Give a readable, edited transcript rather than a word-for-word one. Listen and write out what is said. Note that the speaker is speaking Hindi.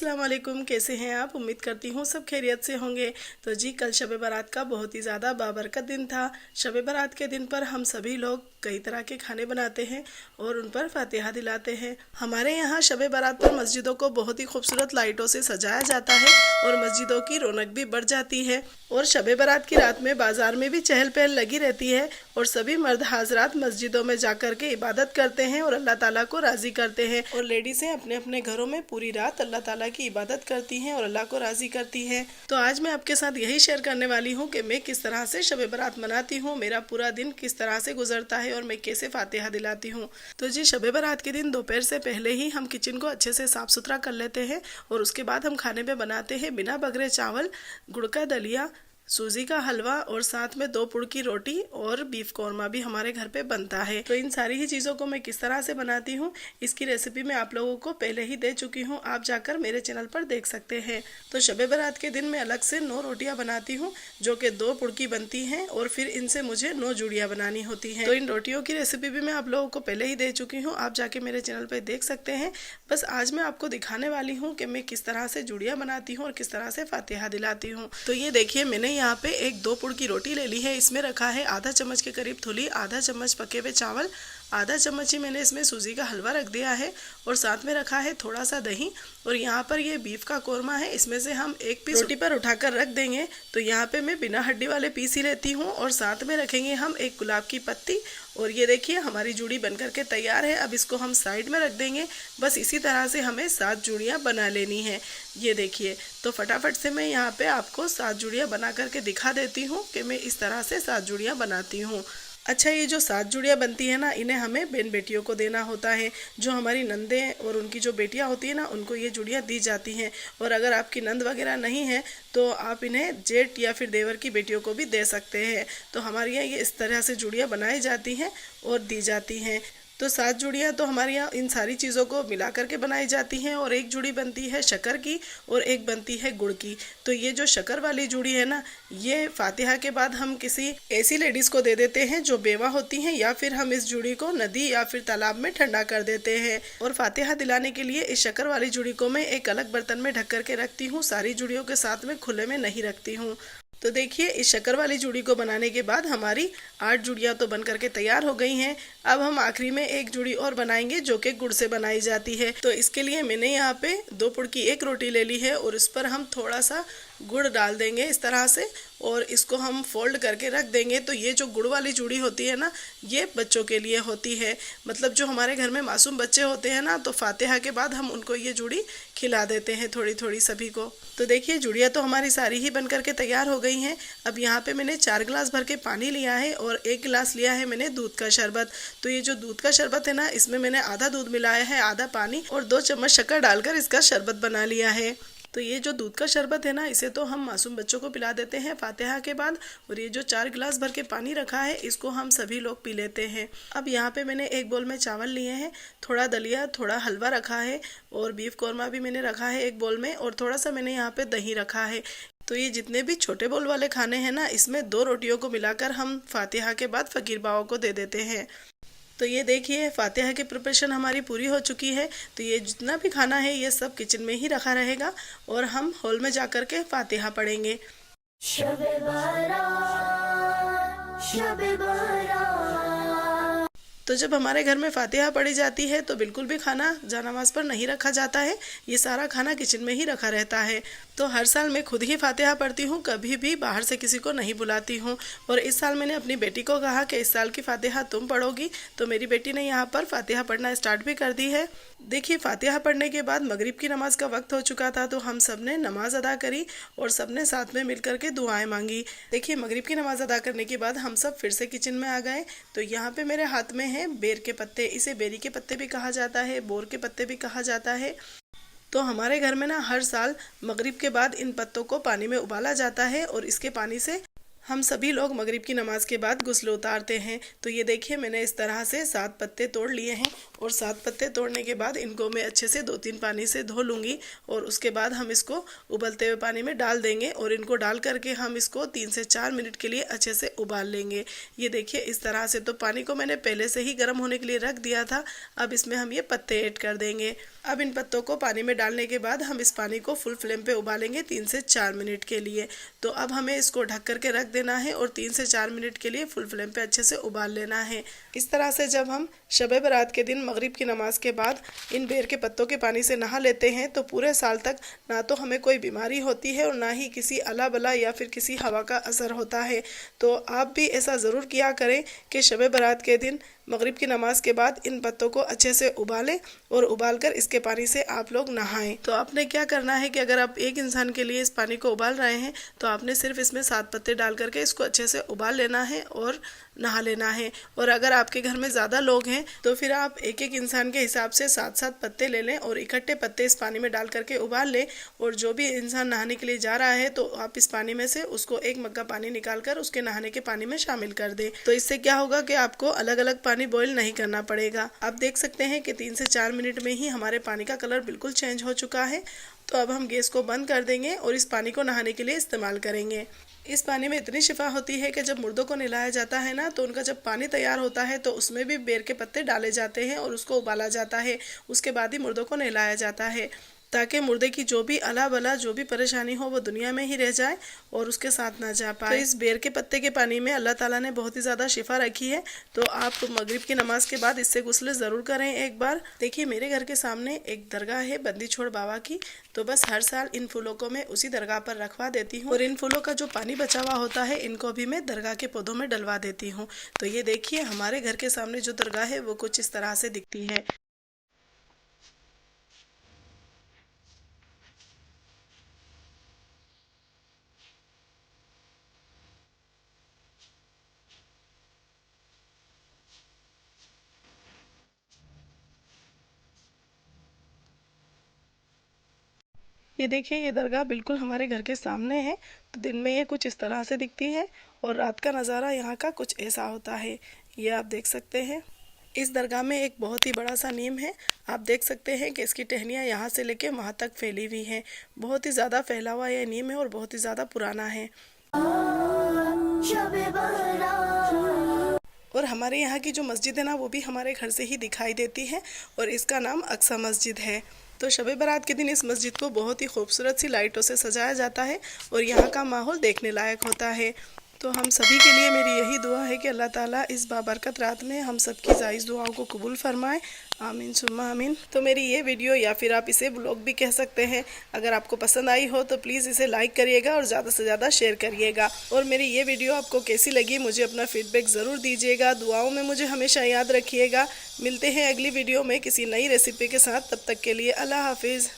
अस्सलाम वालेकुम, कैसे हैं आप। उम्मीद करती हूँ सब खैरियत से होंगे। तो जी कल शब बारात का बहुत ही ज़्यादा बाबरकत दिन था। शब बारात के दिन पर हम सभी लोग कई तरह के खाने बनाते हैं और उन पर फातिहा दिलाते हैं। हमारे यहाँ शब बारात पर मस्जिदों को बहुत ही खूबसूरत लाइटों से सजाया जाता है और मस्जिदों की रौनक भी बढ़ जाती है। और शब बारात की रात में बाज़ार में भी चहल पहल लगी रहती है और सभी मर्द हाजरात मस्जिदों में जाकर के इबादत करते हैं और अल्लाह ताला को राज़ी करते हैं। और लेडीज़ें अपने अपने घरों में पूरी रात अल्लाह ताला की इबादत करती हैं और अल्लाह को राज़ी करती हैं। तो आज मैं आपके साथ यही शेयर करने वाली हूँ कि मैं किस तरह से शब बारात मनाती हूँ, मेरा पूरा दिन किस तरह से गुजरता है और मैं कैसे फातिहा दिलाती हूँ। तो जी शब बारात के दिन दोपहर से पहले ही हम किचन को अच्छे से साफ़ सुथरा कर लेते हैं और उसके बाद हम खाने में बनाते हैं बिना बगरे चावल, गुड़ का दलिया, सूजी का हलवा और साथ में 2 पुड़ की रोटी और बीफ कौरमा भी हमारे घर पे बनता है। तो इन सारी ही चीज़ों को मैं किस तरह से बनाती हूँ इसकी रेसिपी मैं आप लोगों को पहले ही दे चुकी हूँ, आप जाकर मेरे चैनल पर देख सकते हैं। तो शब बारात के दिन मैं अलग से 9 रोटियाँ बनाती हूँ जो कि 2 पुड़ की बनती हैं और फिर इनसे मुझे 9 जुड़ियाँ बनानी होती हैं। तो इन रोटियों की रेसिपी भी मैं आप लोगों को पहले ही दे चुकी हूँ, आप जाके मेरे चैनल पर देख सकते हैं। बस आज मैं आपको दिखाने वाली हूँ कि मैं किस तरह से जुड़ियाँ बनाती हूँ और किस तरह से फातिहा दिलाती हूँ। तो ये देखिए मैंने यहाँ पे एक 2 पुड़ की रोटी ले ली है। इसमें रखा है आधा चम्मच के करीब धुली, आधा चम्मच पके हुए चावल, आधा चम्मच ही मैंने इसमें सूजी का हलवा रख दिया है और साथ में रखा है थोड़ा सा दही। और यहाँ पर ये बीफ का कोरमा है, इसमें से हम एक पीस रोटी पर उठाकर रख देंगे। तो यहाँ पे मैं बिना हड्डी वाले पीस ही लेती हूँ और साथ में रखेंगे हम एक गुलाब की पत्ती। और ये देखिए हमारी जुड़ी बनकर के तैयार है। अब इसको हम साइड में रख देंगे। बस इसी तरह से हमें 7 जुड़ियाँ बना लेनी है। ये देखिए तो फटाफट से मैं यहाँ पे आपको 7 जुड़ियाँ बना करके दिखा देती हूँ कि मैं इस तरह से 7 जुड़ियाँ बनाती हूँ। अच्छा, ये जो 7 जुड़ियाँ बनती है ना, इन्हें हमें बहन बेटियों को देना होता है। जो हमारी नंदें और उनकी जो बेटियाँ होती है ना, उनको ये जुड़ियाँ दी जाती हैं। और अगर आपकी नंद वगैरह नहीं है तो आप इन्हें जेठ या फिर देवर की बेटियों को भी दे सकते हैं। तो हमारे यहाँ ये इस तरह से जुड़ियाँ बनाई जाती हैं और दी जाती हैं। तो 7 जुड़ियाँ तो हमारे यहाँ इन सारी चीज़ों को मिला करके बनाई जाती हैं और एक जुड़ी बनती है शक्कर की और एक बनती है गुड़ की। तो ये जो शक्कर वाली जुड़ी है ना, ये फातिहा के बाद हम किसी ऐसी लेडीज़ को दे देते हैं जो बेवा होती हैं, या फिर हम इस जुड़ी को नदी या फिर तालाब में ठंडा कर देते हैं। और फातिहा दिलाने के लिए इस शक्कर वाली जुड़ी को मैं एक अलग बर्तन में ढक करके रखती हूँ, सारी जुड़ियों के साथ में खुले में नहीं रखती हूँ। तो देखिए इस शक्कर वाली जुड़ी को बनाने के बाद हमारी 8 जुड़ियाँ तो बन करके तैयार हो गई हैं। अब हम आखिरी में एक जुड़ी और बनाएंगे जो कि गुड़ से बनाई जाती है। तो इसके लिए मैंने यहाँ पे 2 पुड़ की एक रोटी ले ली है और इस पर हम थोड़ा सा गुड़ डाल देंगे इस तरह से और इसको हम फोल्ड करके रख देंगे। तो ये जो गुड़ वाली जुड़ी होती है ना, ये बच्चों के लिए होती है। मतलब जो हमारे घर में मासूम बच्चे होते हैं ना, तो फातिहा के बाद हम उनको ये जुड़ी खिला देते हैं थोड़ी थोड़ी सभी को। तो देखिए जुड़ियाँ तो हमारी सारी ही बन करके तैयार हो गई हैं। अब यहाँ पे मैंने 4 गिलास भर के पानी लिया है और 1 गिलास लिया है मैंने दूध का शरबत। तो ये जो दूध का शरबत है ना, इसमें मैंने आधा दूध मिलाया है, आधा पानी और 2 चम्मच शक्कर डालकर इसका शरबत बना लिया है। तो ये जो दूध का शरबत है ना, इसे तो हम मासूम बच्चों को पिला देते हैं फातिहा के बाद। और ये जो 4 गिलास भर के पानी रखा है, इसको हम सभी लोग पी लेते हैं। अब यहाँ पे मैंने एक बोल में चावल लिए हैं, थोड़ा दलिया, थोड़ा हलवा रखा है और बीफ कौरमा भी मैंने रखा है एक बोल में और थोड़ा सा मैंने यहाँ पे दही रखा है। तो ये जितने भी छोटे बोल वाले खाने हैं ना, इसमें 2 रोटियों को मिलाकर हम फातिहा के बाद फ़कीर बाबा को दे देते हैं। तो ये देखिए फातिहा की प्रिपरेशन हमारी पूरी हो चुकी है। तो ये जितना भी खाना है ये सब किचन में ही रखा रहेगा और हम हॉल में जाकर के फातिहा पढ़ेंगे। शबे बारात, शबे बारात। तो जब हमारे घर में फातिहा पढ़ी जाती है तो बिल्कुल भी खाना जनामाज पर नहीं रखा जाता है, ये सारा खाना किचन में ही रखा रहता है। तो हर साल मैं खुद ही फातिहा पढ़ती हूँ, कभी भी बाहर से किसी को नहीं बुलाती हूँ। और इस साल मैंने अपनी बेटी को कहा कि इस साल की फातिहा तुम पढ़ोगी, तो मेरी बेटी ने यहाँ पर फातिहा पढ़ना स्टार्ट भी कर दी है। देखिए फातिहा पढ़ने के बाद मगरिब की नमाज का वक्त हो चुका था, तो हम सब ने नमाज अदा करी और सब ने साथ में मिल करके दुआएं मांगी। देखिए मगरिब की नमाज अदा करने के बाद हम सब फिर से किचन में आ गए। तो यहाँ पे मेरे हाथ में है बेर के पत्ते, इसे बेरी के पत्ते भी कहा जाता है, बोर के पत्ते भी कहा जाता है। तो हमारे घर में ना हर साल मगरिब के बाद इन पत्तों को पानी में उबाला जाता है और इसके पानी से हम सभी लोग मगरिब की नमाज के बाद गुस्ल उतारते हैं। तो ये देखिए मैंने इस तरह से 7 पत्ते तोड़ लिए हैं और 7 पत्ते तोड़ने के बाद इनको मैं अच्छे से 2-3 पानी से धो लूँगी और उसके बाद हम इसको उबलते हुए पानी में डाल देंगे और इनको डाल करके हम इसको 3 से 4 मिनट के लिए अच्छे से उबाल लेंगे। ये देखिए इस तरह से। तो पानी को मैंने पहले से ही गर्म होने के लिए रख दिया था। अब इसमें हम ये पत्ते ऐड कर देंगे। अब इन पत्तों को पानी में डालने के बाद हम इस पानी को फुल फ्लेम पे उबालेंगे 3 से 4 मिनट के लिए। तो अब हमें इसको ढक करके रख देना है और 3 से 4 मिनट के लिए फुल फ्लेम पे अच्छे से उबाल लेना है। इस तरह से जब हम शब बारात के दिन मगरिब की नमाज के बाद इन बेर के पत्तों के पानी से नहा लेते हैं तो पूरे साल तक ना तो हमें कोई बीमारी होती है और ना ही किसी अला बला या फिर किसी हवा का असर होता है। तो आप भी ऐसा ज़रूर किया करें कि शब बारात के दिन मगरिब की नमाज के बाद इन पत्तों को अच्छे से उबालें और उबालकर इसके पानी से आप लोग नहाएं। तो आपने क्या करना है कि अगर आप एक इंसान के लिए इस पानी को उबाल रहे हैं तो आपने सिर्फ इसमें 7 पत्ते डाल करके इसको अच्छे से उबाल लेना है और नहा लेना है। और अगर आपके घर में ज़्यादा लोग हैं तो फिर आप एक एक इंसान के हिसाब से 7-7 पत्ते ले लें और इकट्ठे पत्ते इस पानी में डाल करके उबाल लें। और जो भी इंसान नहाने के लिए जा रहा है तो आप इस पानी में से उसको 1 मग्गा पानी निकाल कर उसके नहाने के पानी में शामिल कर दें। तो इससे क्या होगा कि आपको अलग अलग पानी बॉईल नहीं करना पड़ेगा। आप देख सकते हैं कि 3 से 4 मिनट में ही हमारे पानी का कलर बिल्कुल चेंज हो चुका है। तो अब हम गैस को बंद कर देंगे और इस पानी को नहाने के लिए इस्तेमाल करेंगे। इस पानी में इतनी शिफा होती है कि जब मुर्दों को नहलाया जाता है ना तो उनका जब पानी तैयार होता है तो उसमें भी बेर के पत्ते डाले जाते हैं और उसको उबाला जाता है। उसके बाद ही मुर्दों को नहलाया जाता है ताकि मुर्दे की जो भी अला बला जो भी परेशानी हो वो दुनिया में ही रह जाए और उसके साथ ना जा पाए। तो इस बेर के पत्ते के पानी में अल्लाह ताला ने बहुत ही ज़्यादा शिफा रखी है। तो आप मगरिब की नमाज के बाद इससे गुस्ल ज़रूर करें एक बार। देखिए मेरे घर के सामने एक दरगाह है बंदी छोड़ बाबा की। तो बस हर साल इन फूलों को मैं उसी दरगाह पर रखवा देती हूँ और इन फूलों का जो पानी बचा हुआ होता है इनको भी मैं दरगाह के पौधों में डलवा देती हूँ। तो ये देखिए हमारे घर के सामने जो दरगाह है वो कुछ इस तरह से दिखती है। ये देखिए ये दरगाह बिल्कुल हमारे घर के सामने है। तो दिन में ये कुछ इस तरह से दिखती है और रात का नज़ारा यहाँ का कुछ ऐसा होता है। ये आप देख सकते हैं। इस दरगाह में एक बहुत ही बड़ा सा नीम है। आप देख सकते हैं कि इसकी टहनियाँ यहाँ से लेके वहाँ तक फैली हुई हैं। बहुत ही ज़्यादा फैला हुआ यह नीम है और बहुत ही ज़्यादा पुराना है। और हमारे यहाँ की जो मस्जिद है ना वो भी हमारे घर से ही दिखाई देती है और इसका नाम अक्सा मस्जिद है। तो शब बारात के दिन इस मस्जिद को बहुत ही खूबसूरत सी लाइटों से सजाया जाता है और यहाँ का माहौल देखने लायक होता है। तो हम सभी के लिए मेरी यही दुआ है कि अल्लाह ताला इस बाबरकत रात में हम सबकी जायज़ दुआओं को कबूल फरमाए। आमीन सुम्मा आमीन। तो मेरी ये वीडियो या फिर आप इसे ब्लॉग भी कह सकते हैं अगर आपको पसंद आई हो तो प्लीज़ इसे लाइक करिएगा और ज़्यादा से ज़्यादा शेयर करिएगा। और मेरी ये वीडियो आपको कैसी लगी मुझे अपना फीडबैक ज़रूर दीजिएगा। दुआओं में मुझे हमेशा याद रखिएगा। मिलते हैं अगली वीडियो में किसी नई रेसिपी के साथ। तब तक के लिए अल्लाह हाफिज़।